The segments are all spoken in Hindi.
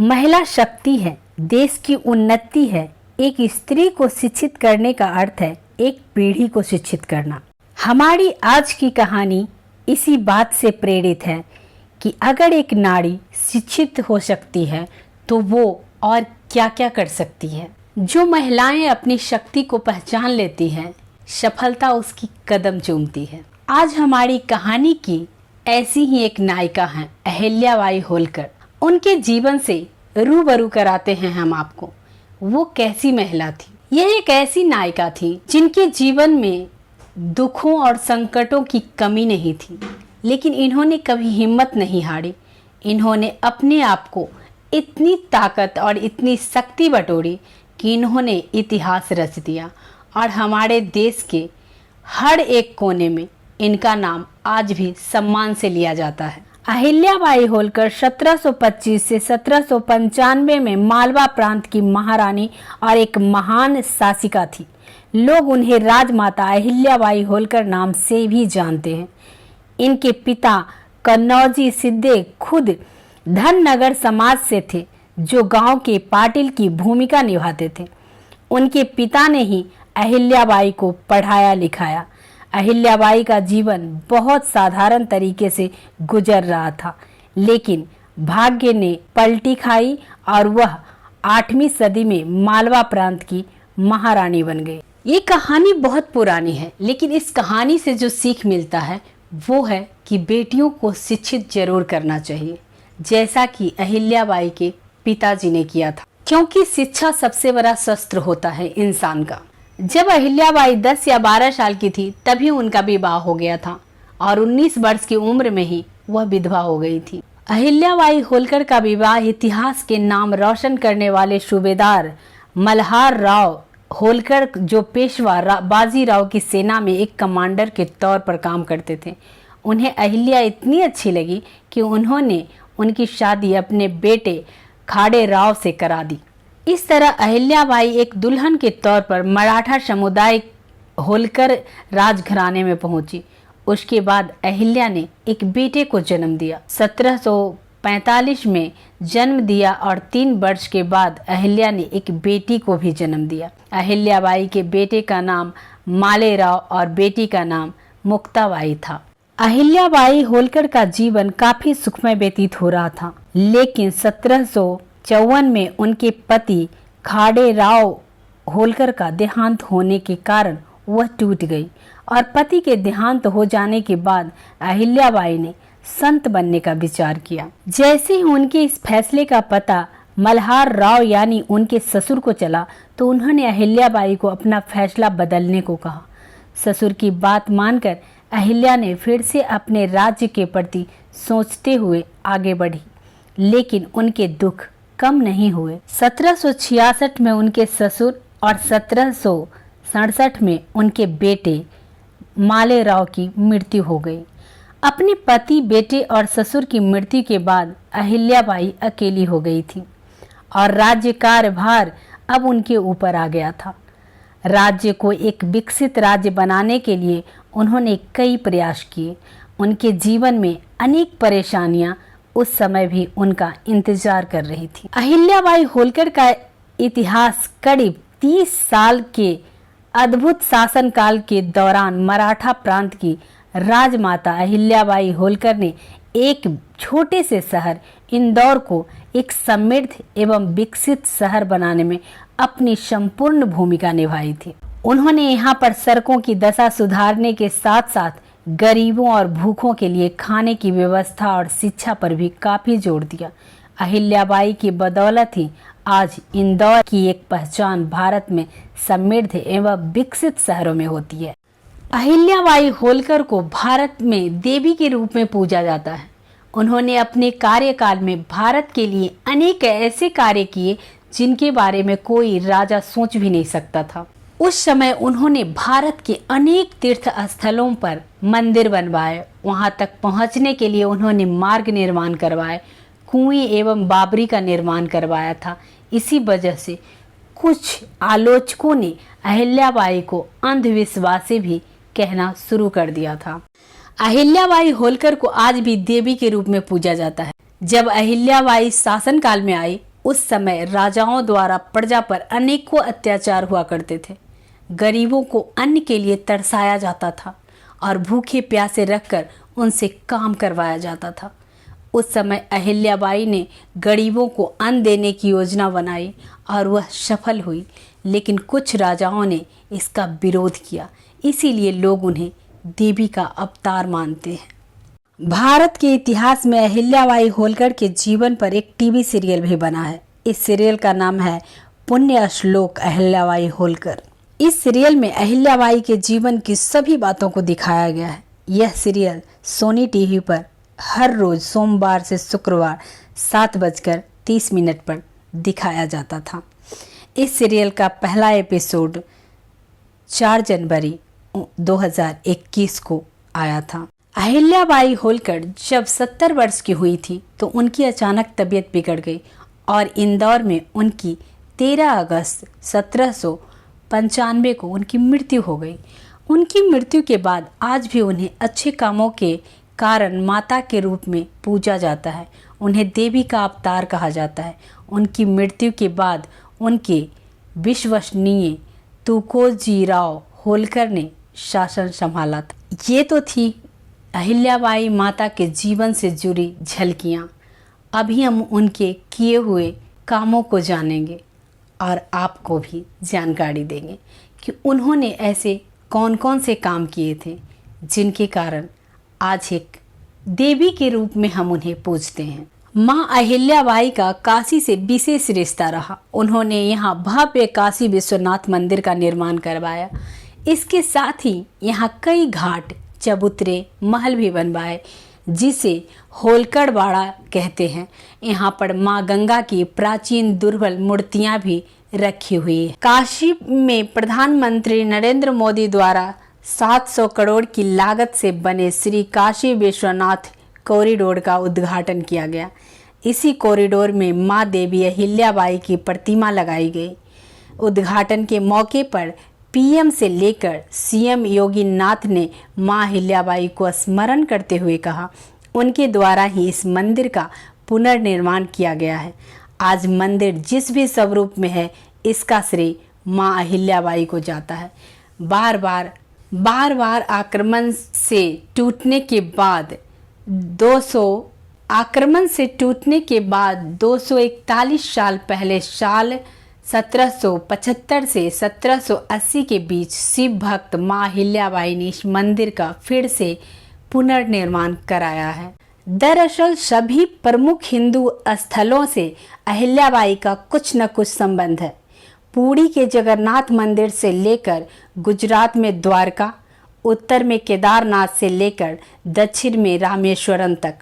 महिला शक्ति है, देश की उन्नति है। एक स्त्री को शिक्षित करने का अर्थ है एक पीढ़ी को शिक्षित करना। हमारी आज की कहानी इसी बात से प्रेरित है कि अगर एक नारी शिक्षित हो सकती है तो वो और क्या क्या कर सकती है। जो महिलाएं अपनी शक्ति को पहचान लेती हैं, सफलता उसकी कदम चूमती है। आज हमारी कहानी की ऐसी ही एक नायिका हैं, अहिल्याबाई होलकर। उनके जीवन से रूबरू कराते हैं हम आपको। वो कैसी महिला थी। यह एक ऐसी नायिका थी जिनके जीवन में दुखों और संकटों की कमी नहीं थी, लेकिन इन्होंने कभी हिम्मत नहीं हारी। इन्होंने अपने आप को इतनी ताकत और इतनी शक्ति बटोरी कि इन्होंने इतिहास रच दिया और हमारे देश के हर एक कोने में इनका नाम आज भी सम्मान से लिया जाता है। अहिल्याबाई होलकर 1725 से 1795 में मालवा प्रांत की महारानी और एक महान शासिका थी। लोग उन्हें राजमाता अहिल्याबाई होलकर नाम से भी जानते हैं। इनके पिता कन्नौजी सिद्धे खुद धननगर समाज से थे, जो गांव के पाटिल की भूमिका निभाते थे। उनके पिता ने ही अहिल्याबाई को पढ़ाया लिखाया। अहिल्याबाई का जीवन बहुत साधारण तरीके से गुजर रहा था, लेकिन भाग्य ने पलटी खाई और वह 8वीं सदी में मालवा प्रांत की महारानी बन गई। ये कहानी बहुत पुरानी है, लेकिन इस कहानी से जो सीख मिलता है वो है कि बेटियों को शिक्षित जरूर करना चाहिए, जैसा कि अहिल्याबाई के पिताजी ने किया था, क्योंकि शिक्षा सबसे बड़ा शस्त्र होता है इंसान का। जब अहिल्याबाई 10 या 12 साल की थी तभी उनका विवाह हो गया था और 19 वर्ष की उम्र में ही वह विधवा हो गई थी। अहिल्याबाई होलकर का विवाह इतिहास के नाम रोशन करने वाले सूबेदार मल्हार राव होलकर, जो पेशवा बाजीराव की सेना में एक कमांडर के तौर पर काम करते थे। उन्हें अहिल्या इतनी अच्छी लगी कि उन्होंने उनकी शादी अपने बेटे खाड़े राव से करा दी। इस तरह अहिल्याबाई एक दुल्हन के तौर पर मराठा समुदाय होलकर राजघराने में पहुंची। उसके बाद अहिल्या ने एक बेटे को जन्म दिया। 1745 में जन्म दिया और 3 वर्ष के बाद अहिल्या ने एक बेटी को भी जन्म दिया। अहिल्याबाई के बेटे का नाम मालेराव और बेटी का नाम मुक्ताबाई था। अहिल्याबाई होलकर का जीवन काफी सुखमय व्यतीत हो रहा था, लेकिन 1754 में उनके पति खाड़े राव होलकर का देहांत होने के कारण वह टूट गई और पति के देहांत हो जाने के बाद अहिल्याबाई ने संत बनने का विचार किया। जैसे ही उनके इस फैसले का पता मल्हार राव यानी उनके ससुर को चला तो उन्होंने अहिल्याबाई को अपना फैसला बदलने को कहा। ससुर की बात मानकर अहिल्या ने फिर से अपने राज्य के प्रति सोचते हुए आगे बढ़ी, लेकिन उनके दुख कम नहीं हुए। 1766 में उनके ससुर और 1767 में उनके बेटे मालेराव की मृत्यु हो गई। अपने पति, बेटे और ससुर की मृत्यु के बाद अहिल्याबाई अकेली हो गई थी और राज्य कार्यभार अब उनके ऊपर आ गया था। राज्य को एक विकसित राज्य बनाने के लिए उन्होंने कई प्रयास किए। उनके जीवन में अनेक परेशानियां उस समय भी उनका इंतजार कर रही थी। अहिल्याबाई होलकर का इतिहास करीब 30 साल के अद्भुत शासनकाल के दौरान मराठा प्रांत की राजमाता अहिल्याबाई होलकर ने एक छोटे से शहर इंदौर को एक समृद्ध एवं विकसित शहर बनाने में अपनी संपूर्ण भूमिका निभाई थी। उन्होंने यहाँ पर सड़कों की दशा सुधारने के साथ साथ गरीबों और भूखों के लिए खाने की व्यवस्था और शिक्षा पर भी काफी जोर दिया। अहिल्याबाई की बदौलत ही आज इंदौर की एक पहचान भारत में समृद्ध एवं विकसित शहरों में होती है। अहिल्याबाई होलकर को भारत में देवी के रूप में पूजा जाता है। उन्होंने अपने कार्यकाल में भारत के लिए अनेक ऐसे कार्य किए जिनके बारे में कोई राजा सोच भी नहीं सकता था। उस समय उन्होंने भारत के अनेक तीर्थ स्थलों पर मंदिर बनवाए। वहां तक पहुंचने के लिए उन्होंने मार्ग निर्माण करवाए, कुएं एवं बाबरी का निर्माण करवाया था। इसी वजह से कुछ आलोचकों ने अहिल्याबाई को अंधविश्वासी भी कहना शुरू कर दिया था। अहिल्याबाई होलकर को आज भी देवी के रूप में पूजा जाता है। जब अहिल्याबाई शासनकाल में आई उस समय राजाओं द्वारा प्रजा पर अनेकों अत्याचार हुआ करते थे। गरीबों को अन्न के लिए तरसाया जाता था और भूखे प्यासे रखकर उनसे काम करवाया जाता था। उस समय अहिल्याबाई ने गरीबों को अन्न देने की योजना बनाई और वह सफल हुई, लेकिन कुछ राजाओं ने इसका विरोध किया, इसीलिए लोग उन्हें देवी का अवतार मानते हैं। भारत के इतिहास में अहिल्याबाई होलकर के जीवन पर एक टीवी सीरियल भी बना है। इस सीरियल का नाम है पुण्य श्लोक अहिल्याबाई होलकर। इस सीरियल में अहिल्याबाई के जीवन की सभी बातों को दिखाया गया है। यह सीरियल सोनी टीवी पर हर रोज सोमवार से शुक्रवार 7:30 पर दिखाया जाता था। इस सीरियल का पहला एपिसोड 4 जनवरी 2021 को आया था। अहिल्याबाई होलकर जब 70 वर्ष की हुई थी तो उनकी अचानक तबीयत बिगड़ गई और इंदौर में उनकी 13 अगस्त 1795 को उनकी मृत्यु हो गई। उनकी मृत्यु के बाद आज भी उन्हें अच्छे कामों के कारण माता के रूप में पूजा जाता है। उन्हें देवी का अवतार कहा जाता है। उनकी मृत्यु के बाद उनके विश्वसनीय तुकोजीराव होलकर ने शासन संभाला था। ये तो थी अहिल्याबाई माता के जीवन से जुड़ी झलकियाँ। अभी हम उनके किए हुए कामों को जानेंगे और आपको भी जानकारी देंगे कि उन्होंने ऐसे कौन कौन से काम किए थे जिनके कारण आज एक देवी के रूप में हम उन्हें पूजते हैं। माँ अहिल्याबाई का काशी से विशेष रिश्ता रहा। उन्होंने यहाँ भव्य काशी विश्वनाथ मंदिर का निर्माण करवाया। इसके साथ ही यहाँ कई घाट, चबूतरे, महल भी बनवाए जिसे होलकरवाड़ा कहते हैं। यहाँ पर माँ गंगा की प्राचीन दुर्लभ मूर्तियाँ भी रखी हुई है। काशी में प्रधानमंत्री नरेंद्र मोदी द्वारा 700 करोड़ की लागत से बने श्री काशी विश्वनाथ कॉरिडोर का उद्घाटन किया गया। इसी कॉरिडोर में माँ देवी अहिल्याबाई की प्रतिमा लगाई गई। उद्घाटन के मौके पर पीएम से लेकर सीएम योगी नाथ ने माँ अहिल्याबाई को स्मरण करते हुए कहा, उनके द्वारा ही इस मंदिर का पुनर्निर्माण किया गया है। आज मंदिर जिस भी स्वरूप में है, इसका श्रेय माँ अहिल्याबाई को जाता है। बार बार आक्रमण से टूटने के बाद 241 साल पहले साल 1775 से 1780 के बीच शिव भक्त माँ अहिल्याबाई ने इस मंदिर का फिर से पुनर्निर्माण कराया है। दरअसल सभी प्रमुख हिंदू स्थलों से अहिल्याबाई का कुछ न कुछ संबंध है। पुरी के जगन्नाथ मंदिर से लेकर गुजरात में द्वारका, उत्तर में केदारनाथ से लेकर दक्षिण में रामेश्वरम तक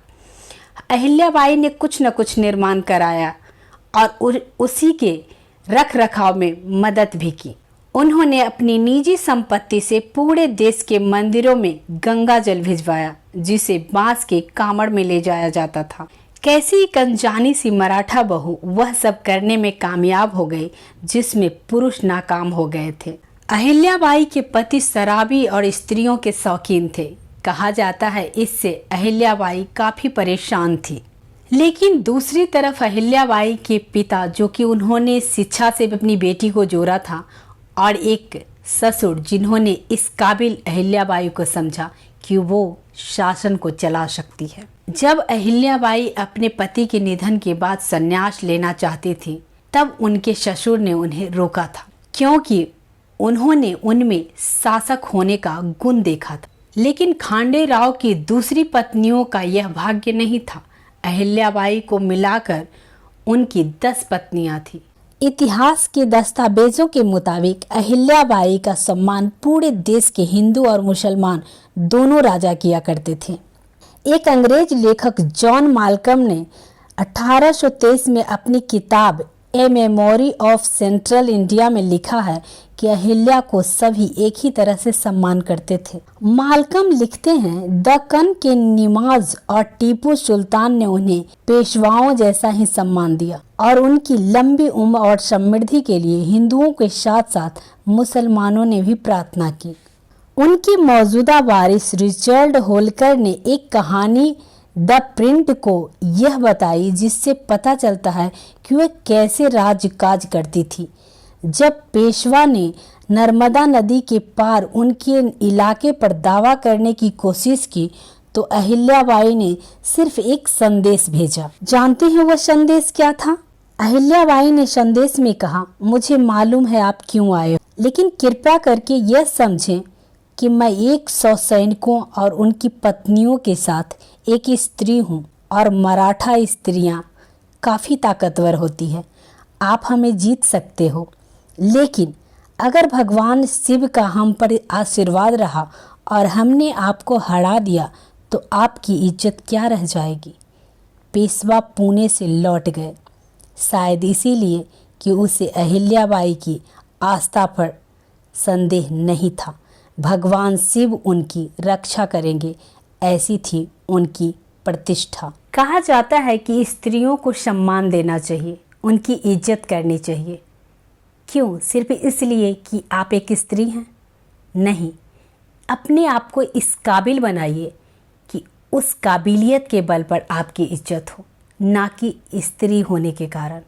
अहिल्याबाई ने कुछ न कुछ निर्माण कराया और उसी के रख रखाव में मदद भी की। उन्होंने अपनी निजी संपत्ति से पूरे देश के मंदिरों में गंगा जल भिजवाया, जिसे बांस के कामड़ में ले जाया जाता था। कैसी एक अनजानी सी मराठा बहू वह सब करने में कामयाब हो गई जिसमें पुरुष नाकाम हो गए थे। अहिल्याबाई के पति शराबी और स्त्रियों के शौकीन थे। कहा जाता है इससे अहिल्याबाई काफी परेशान थी। लेकिन दूसरी तरफ अहिल्याबाई के पिता, जो कि उन्होंने शिक्षा से अपनी बेटी को जोड़ा था, और एक ससुर जिन्होंने इस काबिल अहिल्याबाई को समझा कि वो शासन को चला सकती है। जब अहिल्याबाई अपने पति के निधन के बाद संन्यास लेना चाहती थी, तब उनके ससुर ने उन्हें रोका था, क्योंकि उन्होंने उनमें शासक होने का गुण देखा था। लेकिन खांडे राव की दूसरी पत्नियों का यह भाग्य नहीं था। अहिल्याबाई को मिलाकर उनकी 10 पत्नियां थी। इतिहास के दस्तावेजों के मुताबिक अहिल्याबाई का सम्मान पूरे देश के हिंदू और मुसलमान दोनों राजा किया करते थे। एक अंग्रेज लेखक जॉन माल्कम ने 1823 में अपनी किताब a memory of central India में लिखा है कि अहिल्या को सभी एक ही तरह से सम्मान करते थे। माल्कम लिखते हैं, दक्कन के निमाज और टीपू सुल्तान ने उन्हें पेशवाओं जैसा ही सम्मान दिया और उनकी लंबी उम्र और समृद्धि के लिए हिंदुओं के साथ साथ मुसलमानों ने भी प्रार्थना की। उनके मौजूदा वारिस रिचर्ड होलकर ने एक कहानी द प्रिंट को यह बताई, जिससे पता चलता है कि वह कैसे राजकाज करती थी। जब पेशवा ने नर्मदा नदी के पार उनके इलाके पर दावा करने की कोशिश की तो अहिल्याबाई ने सिर्फ एक संदेश भेजा। जानते हैं वह संदेश क्या था? अहिल्याबाई ने संदेश में कहा, मुझे मालूम है आप क्यों आए हो, लेकिन कृपया करके यह समझें कि मैं 100 सैनिकों और उनकी पत्नियों के साथ एक स्त्री हूँ और मराठा स्त्रियाँ काफ़ी ताकतवर होती है। आप हमें जीत सकते हो, लेकिन अगर भगवान शिव का हम पर आशीर्वाद रहा और हमने आपको हरा दिया तो आपकी इज्जत क्या रह जाएगी। पेशवा पुणे से लौट गए, शायद इसीलिए कि उसे अहिल्याबाई की आस्था पर संदेह नहीं था। भगवान शिव उनकी रक्षा करेंगे, ऐसी थी उनकी प्रतिष्ठा। कहा जाता है कि स्त्रियों को सम्मान देना चाहिए, उनकी इज्जत करनी चाहिए। क्यों? सिर्फ इसलिए कि आप एक स्त्री हैं? नहीं, अपने आप को इस काबिल बनाइए कि उस काबिलियत के बल पर आपकी इज्जत हो, ना कि स्त्री होने के कारण।